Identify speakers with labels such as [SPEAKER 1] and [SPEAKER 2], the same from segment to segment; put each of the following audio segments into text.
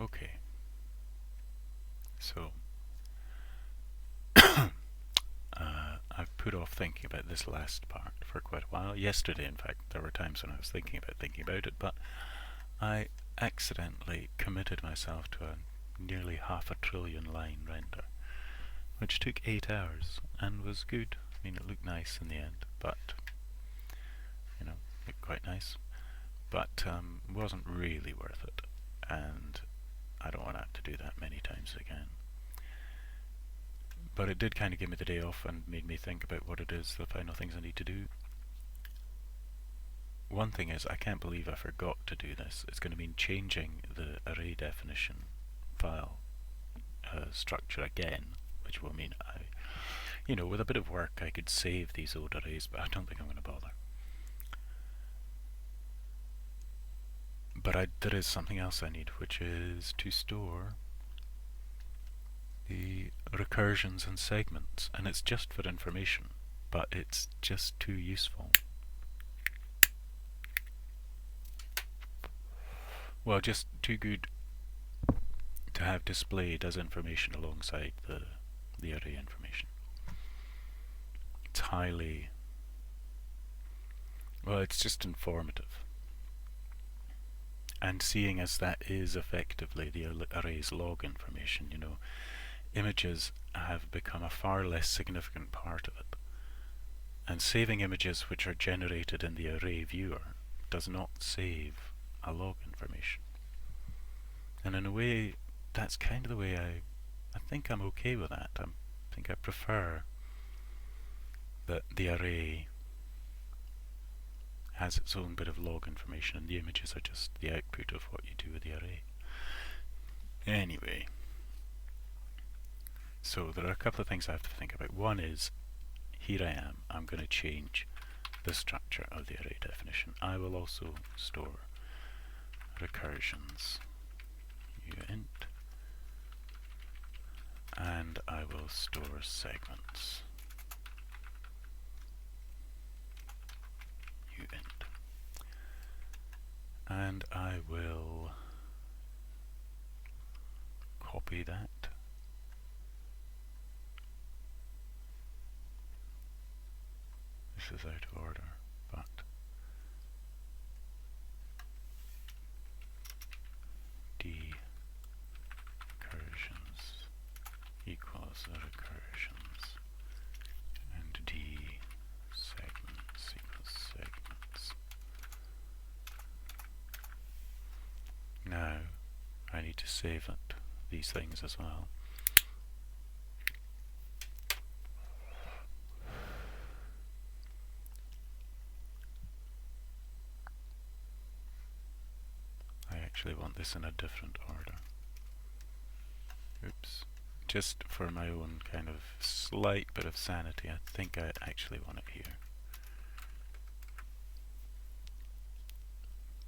[SPEAKER 1] Okay, so I've put off thinking about this last part for quite a while. Yesterday, in fact, there were times when I was thinking about it, but I accidentally committed myself to a nearly half a trillion line render, which took 8 hours and was good. I mean, it looked nice in the end, but, looked quite nice, but wasn't really worth it, and I don't want to have to do that many times again. But it did kind of give me the day off and made me think about what it is, the final things I need to do. One thing is, I can't believe I forgot to do this. It's going to mean changing the array definition file structure again, which will mean with a bit of work I could save these old arrays, but I don't think I'm going to bother. But there is something else I need, which is to store the recursions and segments, and it's just for information, but it's just too useful. Well, just too good to have displayed as information alongside the array information. It's it's just informative. And seeing as that is effectively the array's log information, images have become a far less significant part of it. And saving images which are generated in the array viewer does not save a log information. And in a way, that's kind of the way I think I'm okay with that. I think I prefer that the array has its own bit of log information and the images are just the output of what you do with the array. Anyway, so there are a couple of things I have to think about. One is, here I am, I'm going to change the structure of the array definition. I will also store recursions uint, and I will store segments uint, and I will copy that. This is out of order, but d recursions equals recursions, and d segments equals segments. Now I need to save these things as well. I actually want this in a different order. Oops. Just for my own kind of slight bit of sanity, I think I actually want it here.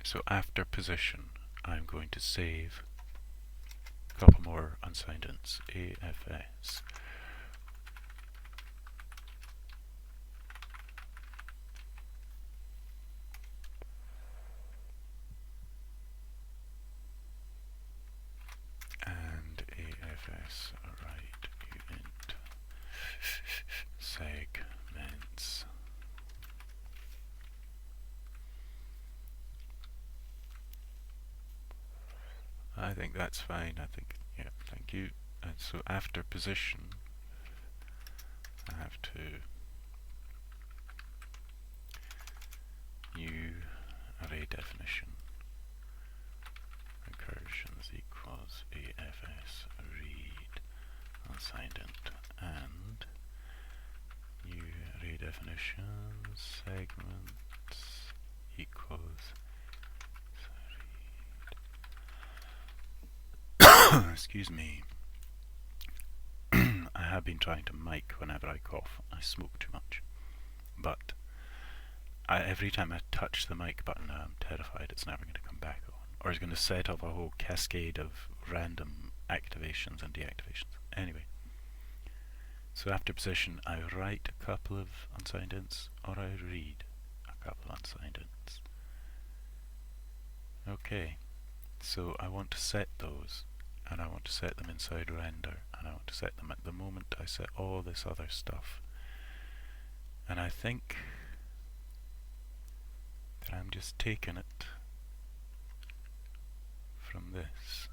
[SPEAKER 1] So after position, I'm going to save a couple more unsigned ints, AFS. And AFS right uint segments. I think that's fine. Yeah, thank you. And so after position, I have to new array definition recursions equals AFS read unsigned int, and new array definition segments equals excuse me. I have been trying to mic whenever I cough. I smoke too much. But every time I touch the mic button, I'm terrified it's never going to come back on. Or it's going to set off a whole cascade of random activations and deactivations. Anyway. So after position, I write a couple of unsigned ints, or I read a couple of unsigned ints. Okay. So I want to set those, and I want to set them inside render, and I want to set them at the moment I set all this other stuff. And I think that I'm just taking it from this.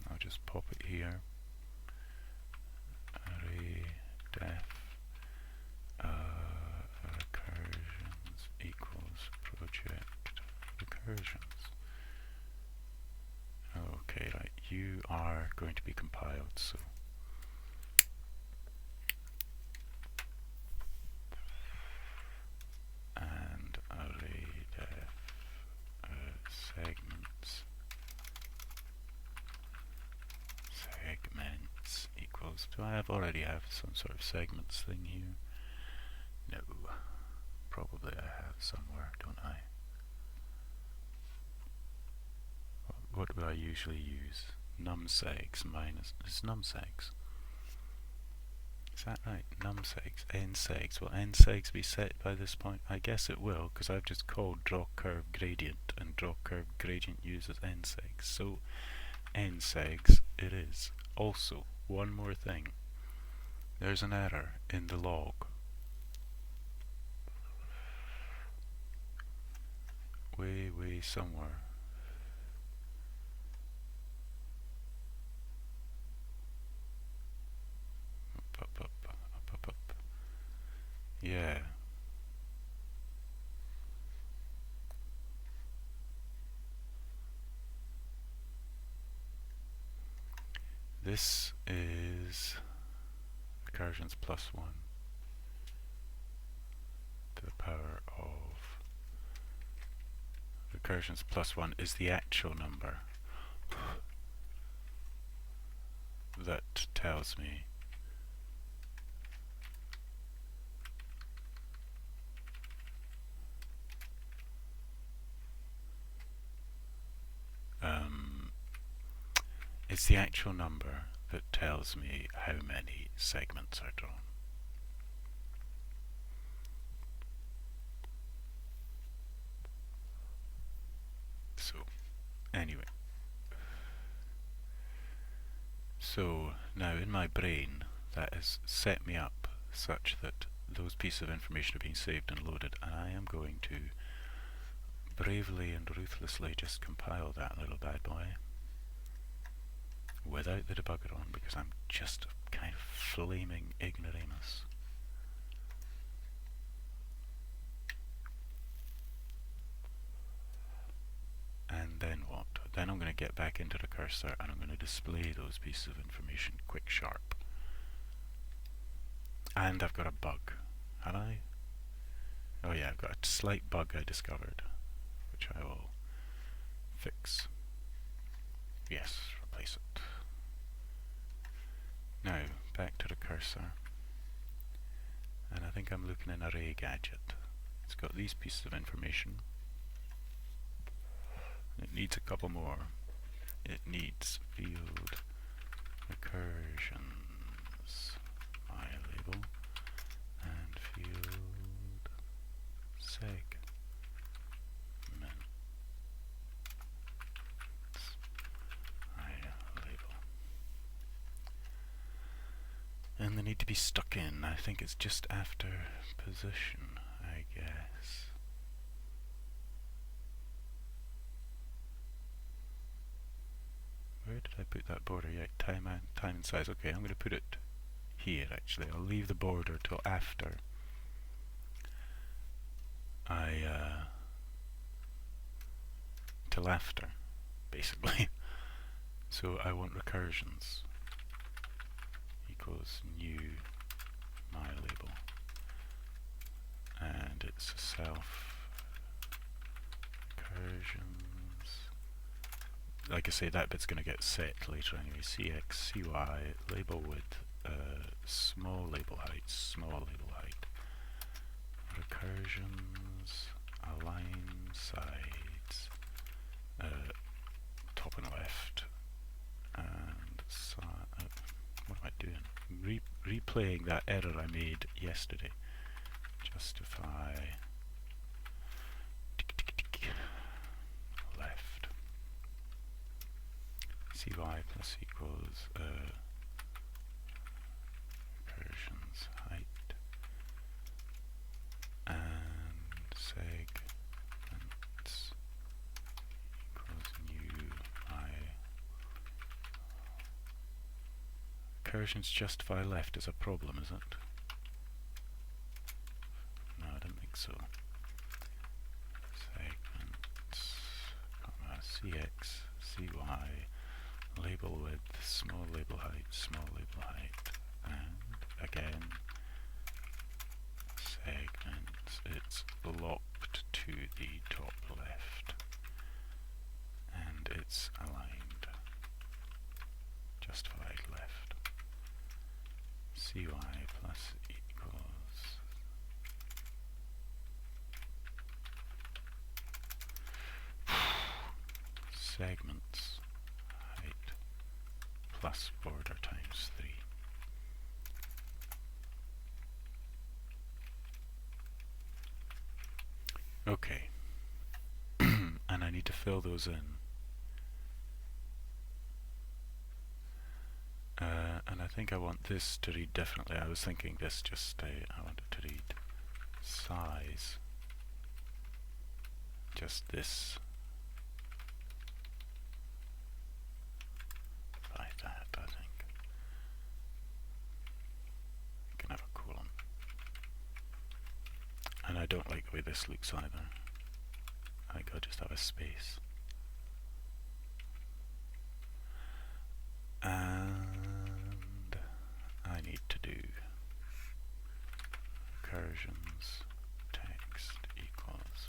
[SPEAKER 1] I'll just pop it here. Array def recursions equals project recursions. Okay, right, you are going to be compiled, so and array def segments equals, do I already have some sort of segments thing here? No, probably I have somewhere, don't I? What do I usually use? Numsegs minus, it's numsegs. Is that right? Numsegs, nsegs. Will nsegs be set by this point? I guess it will, because I've just called draw curve gradient, and draw curve gradient uses nsegs. So nsegs it is. Also, one more thing. There's an error in the log. Way somewhere. Up. Yeah. This is recursions plus 1 to the power of recursions plus 1 is the actual number that tells me it's the actual number that tells me how many segments are drawn. So, anyway. So, now in my brain, that has set me up such that those pieces of information are being saved and loaded, and I am going to bravely and ruthlessly just compile that little bad boy without the debugger on, because I'm just a kind of flaming ignoramus. And then what? Then I'm going to get back into the cursor and I'm going to display those pieces of information quick sharp. And I've got a bug. Have I? Oh yeah, I've got a slight bug I discovered, which I will fix. Yes, replace it. Now, back to the cursor. And I think I'm looking in array gadget. It's got these pieces of information. It needs a couple more. It needs field recursions, my label, and field segments, my label. And they need to be stuck in. I think it's just after position, I guess. Where did I put that border? Yeah, time and size. Okay, I'm going to put it here actually. I'll leave the border till after basically. So I want recursions equals new my label, and it's a self recursions. Like I say, that bit's going to get set later anyway. CX, CY, label width, small label height, recursions, align sides, top and left, and what am I doing? Replaying that error I made yesterday. Justify cy plus equals recursions height and segments equals new I. Recursions justify left is a problem, is it? No, I don't think so. Segments, comma, cx, cy, label width, small label height, and again, segments, it's locked to the top left, and it's aligned, justified left. Cy plus equals segments height plus border times 3. Okay, and I need to fill those in. And I think I want this to read differently. I was thinking this just, I want it to read size, just this, by that, I think. You can have a colon. And I don't like the way this looks either. I think I'll just have a space. And I need to do recursions text equals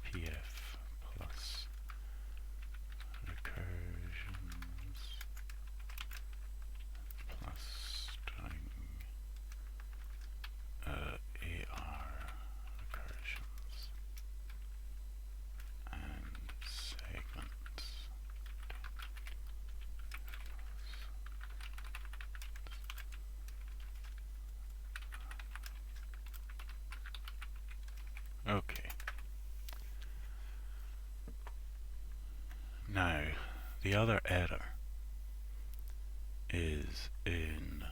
[SPEAKER 1] pf plus recursions plus string ar recursions and segments. Okay. Now, the other error is in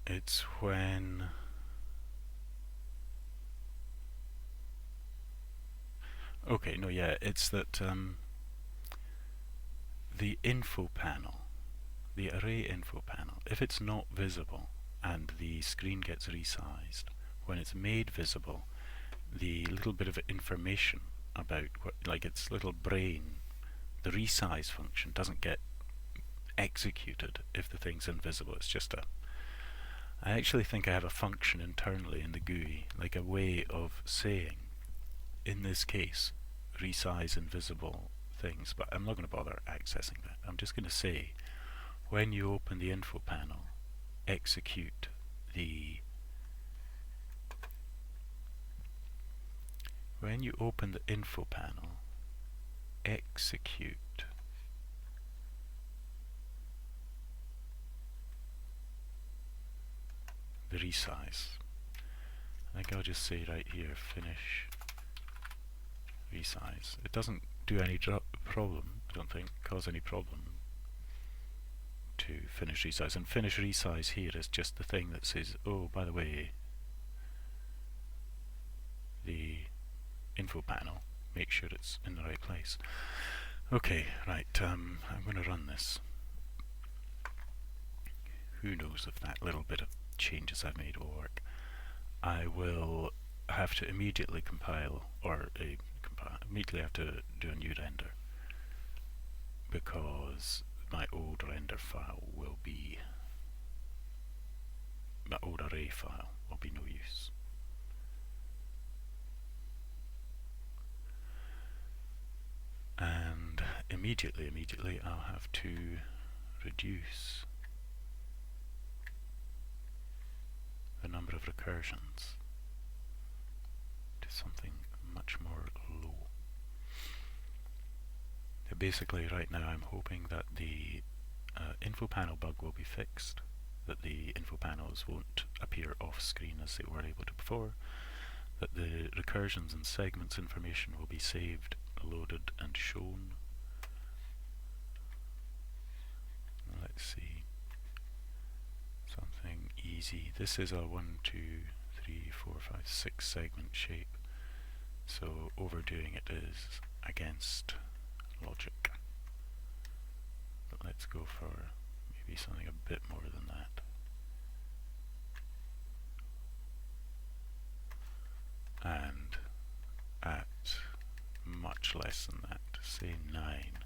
[SPEAKER 1] it's when it's that the info panel, the array info panel, if it's not visible and the screen gets resized, when it's made visible, the little bit of information about what, like its little brain, the resize function doesn't get executed if the thing's invisible. It's just I actually think I have a function internally in the GUI, like a way of saying, in this case, resize invisible things, but I'm not going to bother accessing that. I'm just going to say, when you open the info panel, execute the when you open the info panel, execute the resize. I think I'll just say right here, finish resize. It doesn't do any problem, I don't think, cause any problem to finish resize. And finish resize here is just the thing that says, oh, by the way, the info panel, make sure it's in the right place. Okay, right, I'm going to run this. Who knows if that little bit of changes I've made will work. I will have to immediately compile, or immediately have to do a new render, because my old render file will be, my old array file will be no use. And immediately I'll have to reduce the number of recursions to something much more low. Basically right now I'm hoping that the info panel bug will be fixed, that the info panels won't appear off screen as they were able to before, that the recursions and segments information will be saved, loaded and shown. Let's see, something easy. This is a 1, 2, 3, 4, 5, 6 segment shape, so overdoing it is against logic. But let's go for maybe something a bit more than that. And at much less than that, say 9.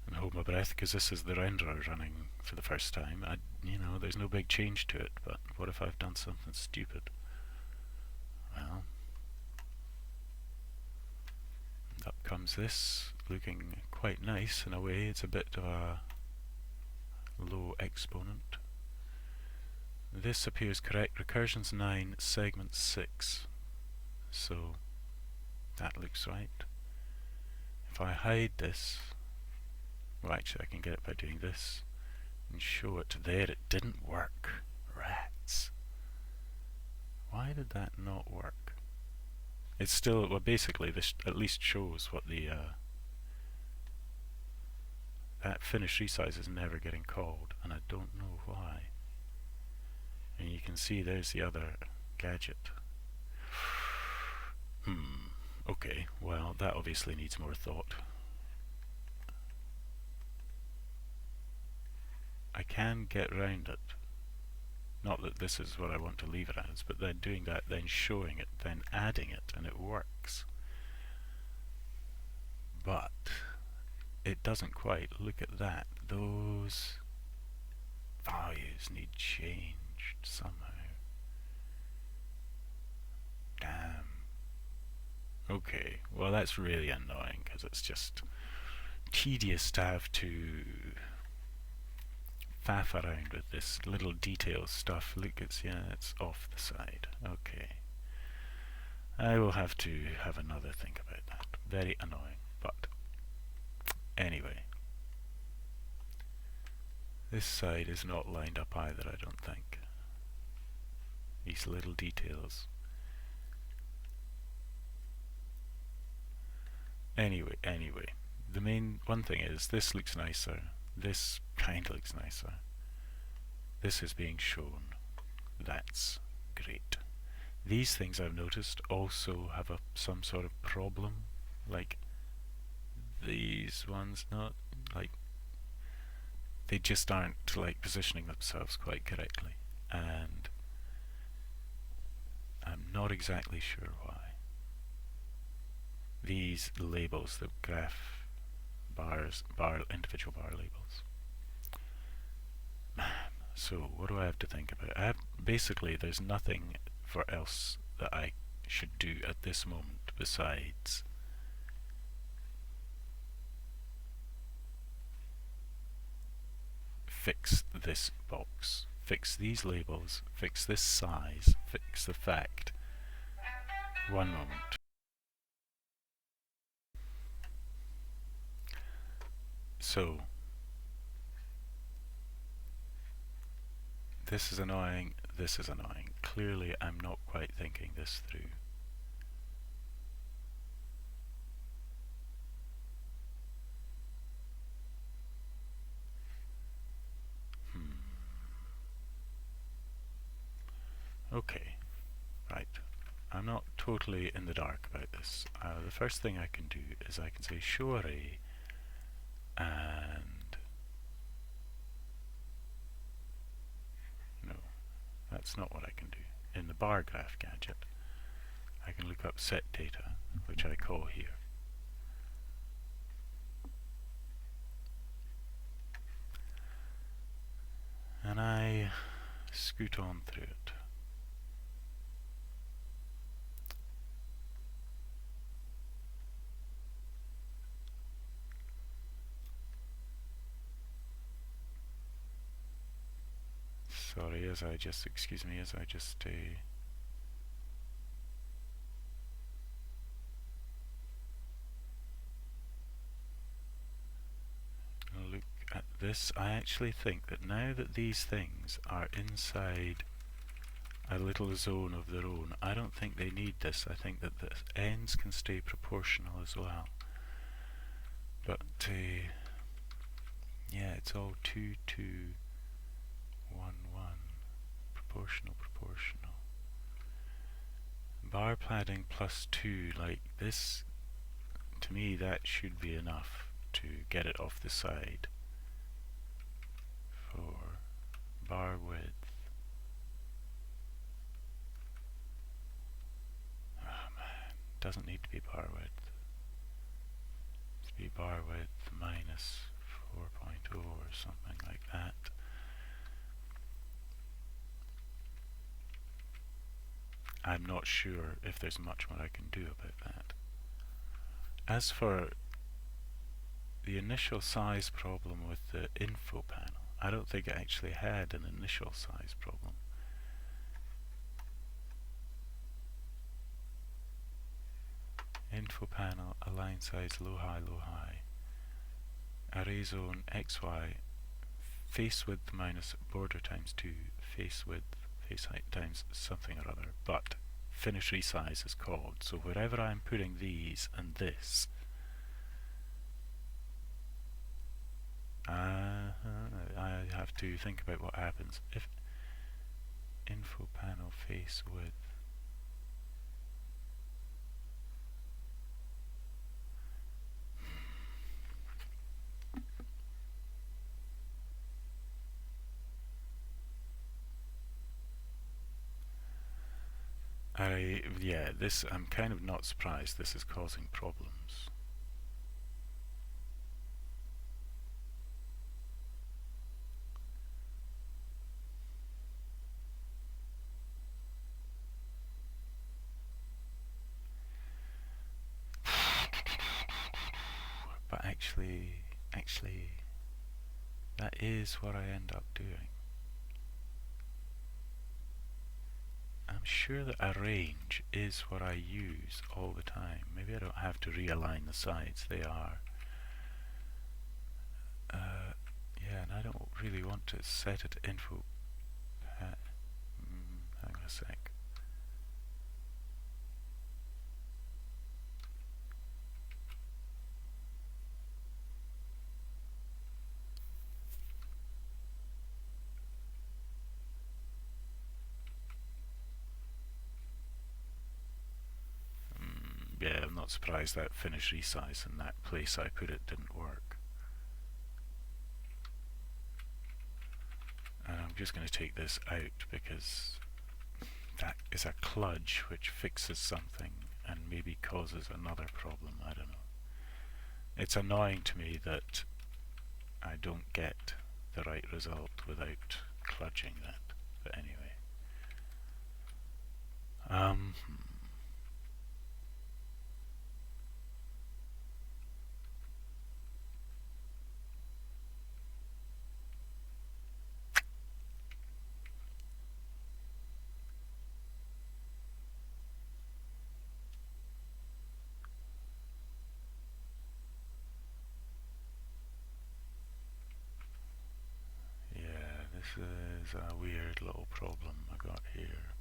[SPEAKER 1] And hold my breath because this is the renderer running for the first time. There's no big change to it, but what if I've done something stupid? Well, up comes this, looking quite nice in a way. It's a bit of a low exponent. This appears correct. Recursion's 9, segment 6. So that looks right. If I hide this, well, actually I can get it by doing this and show it there. It didn't work. Rats. Why did that not work? It's still, well, basically this at least shows what the that finish resize is never getting called, and I don't know why. And you can see there's the other gadget. Okay, well, that obviously needs more thought. I can get around it. Not that this is what I want to leave it as, but then doing that, then showing it, then adding it, and it works. But it doesn't quite. Look at that. Those values need changed somehow. Damn. Okay, well that's really annoying because it's just tedious to have to faff around with this little detail stuff. Look, it's off the side. Okay. I will have to have another think about that. Very annoying, but anyway. This side is not lined up either, I don't think. These little details. Anyway, the main one thing is this looks nicer. This kind of looks nicer. This is being shown. That's great. These things I've noticed also have some sort of problem. Like these ones, not like they just aren't like positioning themselves quite correctly, and I'm not exactly sure why. These labels, the graph bars, individual bar labels. So what do I have to think about? Basically there's nothing else that I should do at this moment besides fix this box, fix these labels, fix this size, fix the fact. One moment. So this is annoying, this is annoying. Clearly I'm not quite thinking this through. Okay, right. I'm not totally in the dark about this. The first thing I can do is I can say show array, and no, that's not what I can do. In the bar graph gadget, I can look up set data, which I call here. And I scoot on through it. Sorry, excuse me, as I just look this, I actually think that now that these things are inside a little zone of their own, I don't think they need this. I think that the ends can stay proportional as well. But yeah, it's all 2, 2, 1, 1. Proportional, proportional. Bar padding plus 2, like this, to me that should be enough to get it off the side. For bar width. Oh man, doesn't need to be bar width. It's be bar width minus 4.0 or something like that. I'm not sure if there's much more I can do about that. As for the initial size problem with the info panel, I don't think it actually had an initial size problem. Info panel, align size low high low high. Array zone XY, face width minus border times 2, face width, face height times something or other, but finish resize is called. So wherever I'm putting these and this, I have to think about what happens if info panel face width. Yeah, this, I'm kind of not surprised this is causing problems. But actually, that is what I end up doing. I'm sure that arrange is what I use all the time. Maybe I don't have to realign the sides, they are. Yeah, and I don't really want to set it info. Hang on a sec. Yeah, I'm not surprised that finish resize in that place I put it didn't work. And I'm just going to take this out because that is a kludge which fixes something and maybe causes another problem, I don't know. It's annoying to me that I don't get the right result without kludging that, but anyway. Yeah, this is a weird little problem I got here.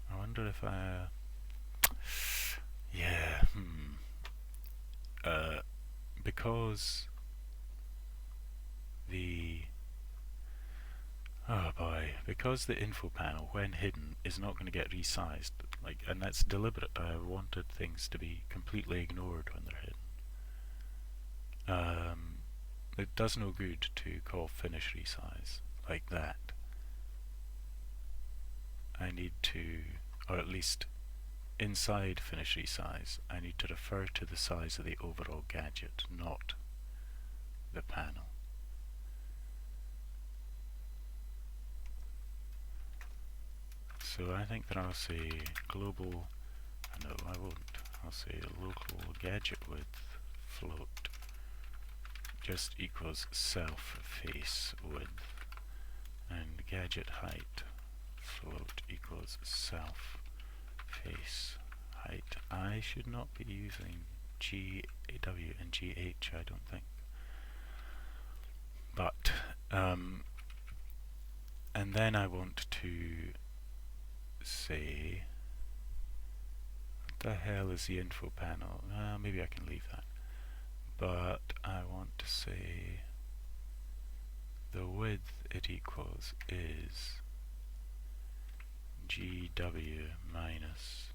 [SPEAKER 1] I wonder if I... yeah, because the... oh boy, because the info panel, when hidden, is not going to get resized, like, and that's deliberate. I wanted things to be completely ignored when they're hidden. It does no good to call finish resize like that. I need to, or at least inside finish resize, I need to refer to the size of the overall gadget, not the panel. So I think that I'll say global, no I won't, I'll say local gadget width float just equals self face width and gadget height float equals self face height. I should not be using GW and GH, I don't think. But, and then I want to say, what the hell is the info panel? Maybe I can leave that. But I want to say the width it equals is GW minus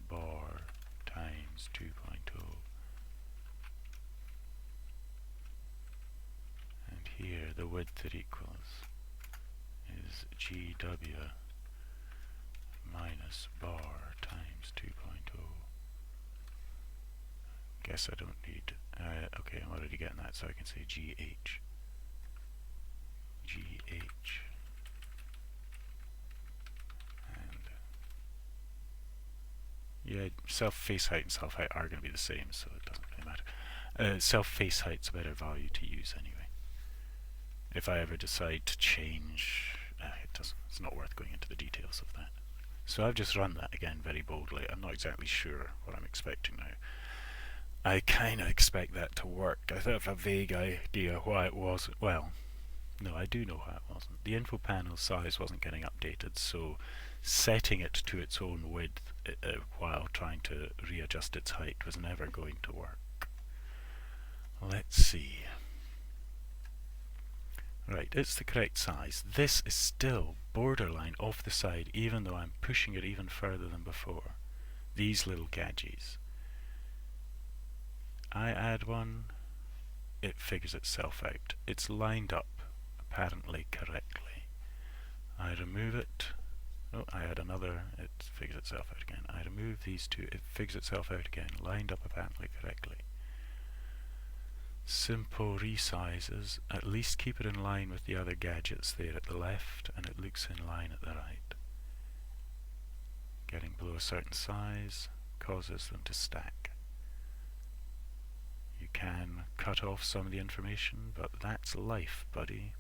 [SPEAKER 1] bar times 2.0, and here the width it equals is GW minus bar times 2.0. Guess I don't need, okay, I'm already getting that, so I can say GH. And yeah, self face height and self height are going to be the same, so it doesn't really matter. Self face height's a better value to use anyway. If I ever decide to change, it's not worth going into the details of that. So I've just run that again very boldly. I'm not exactly sure what I'm expecting now. I kind of expect that to work. I have a vague idea why it wasn't. Well, no, I do know why it wasn't. The info panel size wasn't getting updated, so setting it to its own width while trying to readjust its height was never going to work. Let's see. Right, it's the correct size. This is still borderline off the side, even though I'm pushing it even further than before. These little gadgets. I add one, it figures itself out. It's lined up apparently correctly. I remove it. Oh, I add another, it figures itself out again. I remove these two, it figures itself out again, lined up apparently correctly. Simple resizes, at least keep it in line with the other gadgets there at the left, and it looks in line at the right. Getting below a certain size causes them to stack. You can cut off some of the information, but that's life, buddy.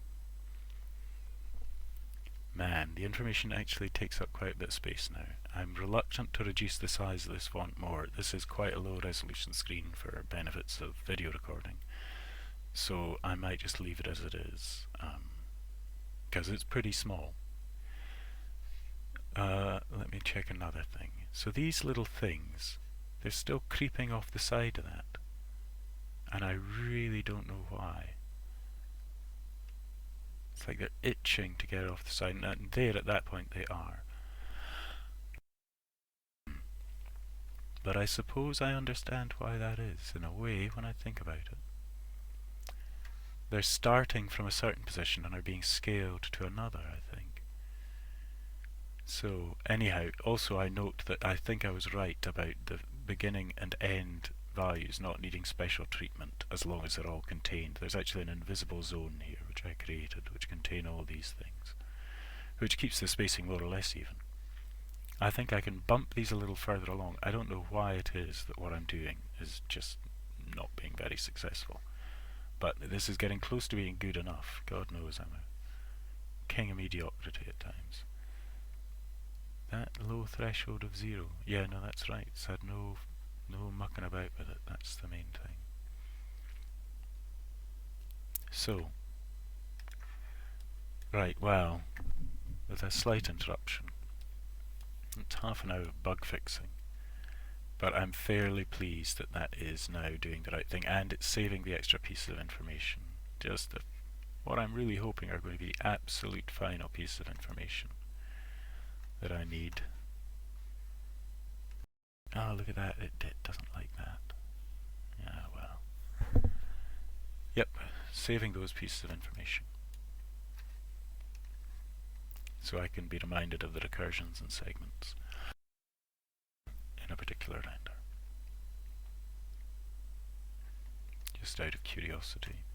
[SPEAKER 1] Man, the information actually takes up quite a bit of space now. I'm reluctant to reduce the size of this font more. This is quite a low resolution screen for benefits of video recording. So I might just leave it as it is, because it's pretty small. Let me check another thing. So these little things, they're still creeping off the side of that. And I really don't know why. It's like they're itching to get off the side, and there at that point they are. But I suppose I understand why that is, in a way, when I think about it. They're starting from a certain position and are being scaled to another, I think. So, anyhow, also I note that I think I was right about the beginning and end values not needing special treatment as long as they're all contained. There's actually an invisible zone here which I created which contain all these things, which keeps the spacing more or less even. I think I can bump these a little further along. I don't know why it is that what I'm doing is just not being very successful. But this is getting close to being good enough. God knows I'm a king of mediocrity at times. That low threshold of 0. Yeah, no, that's right. It's had no mucking about with it. That's the main thing. So, right, well, with a slight interruption, it's half an hour of bug fixing. But I'm fairly pleased that that is now doing the right thing, and it's saving the extra pieces of information. Just what I'm really hoping are going to be absolute final pieces of information that I need. Oh, look at that, it doesn't like that. Yeah, well. Yep, saving those pieces of information. So I can be reminded of the recursions and segments in a particular render. Just out of curiosity,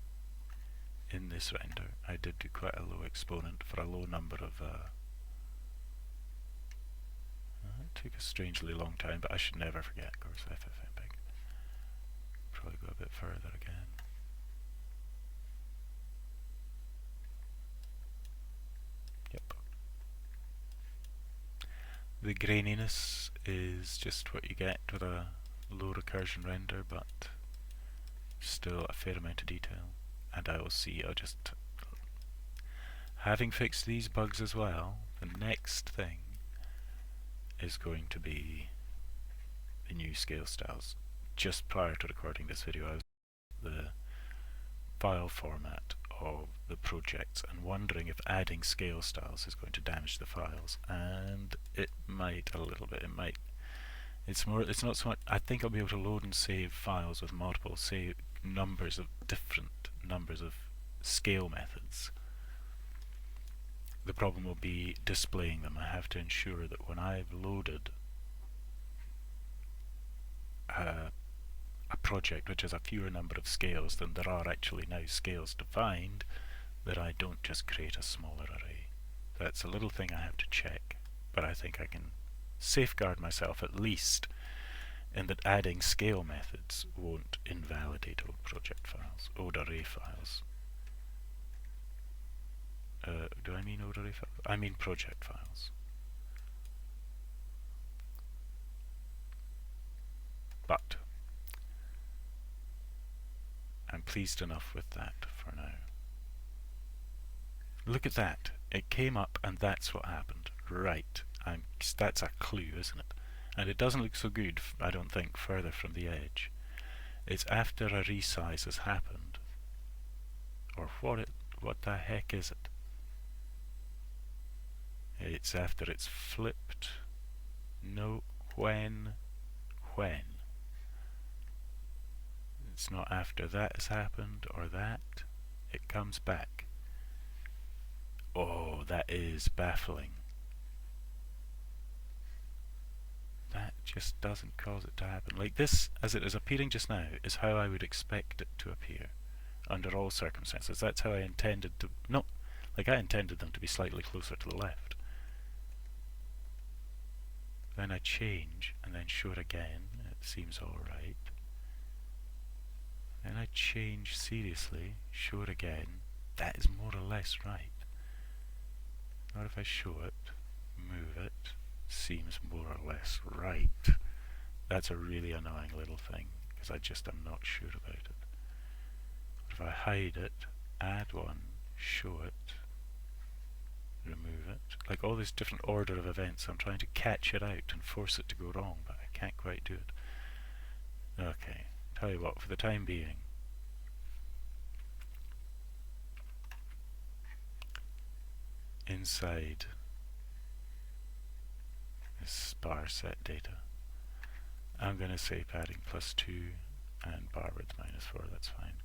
[SPEAKER 1] in this render I did do quite a low exponent for a low number of it took a strangely long time, but I should never forget, of course, FFmpeg. Probably go a bit further again. Yep. The graininess is just what you get with a low recursion render, but still a fair amount of detail. And I will see, having fixed these bugs as well, the next thing is going to be the new scale styles. Just prior to recording this video, I was the file format of the projects and wondering if adding scale styles is going to damage the files, and it might a little bit. It might. It's not so much. I think I'll be able to load and save files with multiple different numbers of scale methods. The problem will be displaying them. I have to ensure that when I've loaded a project which has a fewer number of scales than there are actually now scales defined, that I don't just create a smaller array. That's a little thing I have to check, but I think I can safeguard myself at least in that adding scale methods won't invalidate old project files, old array files. Do I mean old array files? I mean project files. But I'm pleased enough with that for now. Look at that. It came up and that's what happened. Right. That's a clue, isn't it? And it doesn't look so good, I don't think, further from the edge. It's after a resize has happened. Or what the heck is it? It's after it's flipped. No, when. It's not after that has happened or that. It comes back. Oh, that is baffling. That just doesn't cause it to happen. Like this, as it is appearing just now, is how I would expect it to appear under all circumstances. That's how I intended to... No, like I intended them to be slightly closer to the left. Then I change and then show it again. It seems alright. Then I change seriously, show it again. That is more or less right. Not if I show it, move it, seems more or less right. That's a really annoying little thing, because I just am not sure about it. But if I hide it, add one, show it, remove it, like all this different order of events, I'm trying to catch it out and force it to go wrong, but I can't quite do it. Okay, tell you what, for the time being, inside this bar set data, I'm going to say padding +2 and bar width -4, that's fine.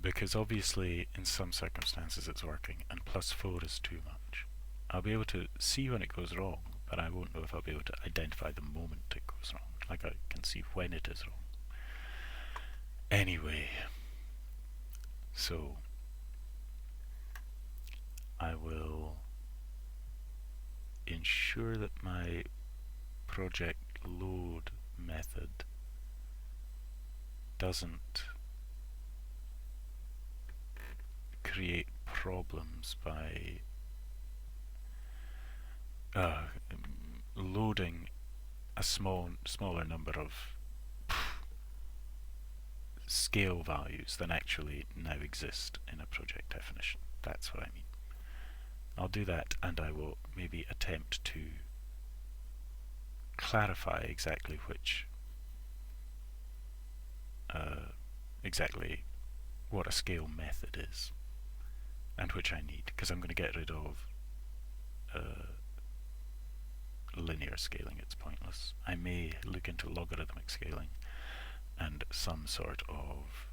[SPEAKER 1] Because obviously in some circumstances it's working and +4 is too much. I'll be able to see when it goes wrong, but I won't know if I'll be able to identify the moment it goes wrong. Like I can see when it is wrong. Anyway, so I will ensure that my project load method doesn't create problems by loading a smaller number of scale values than actually now exist in a project definition. That's what I mean. I'll do that, and I will maybe attempt to clarify exactly exactly what a scale method is and which I need, because I'm going to get rid of linear scaling. It's pointless. I may look into logarithmic scaling and some sort of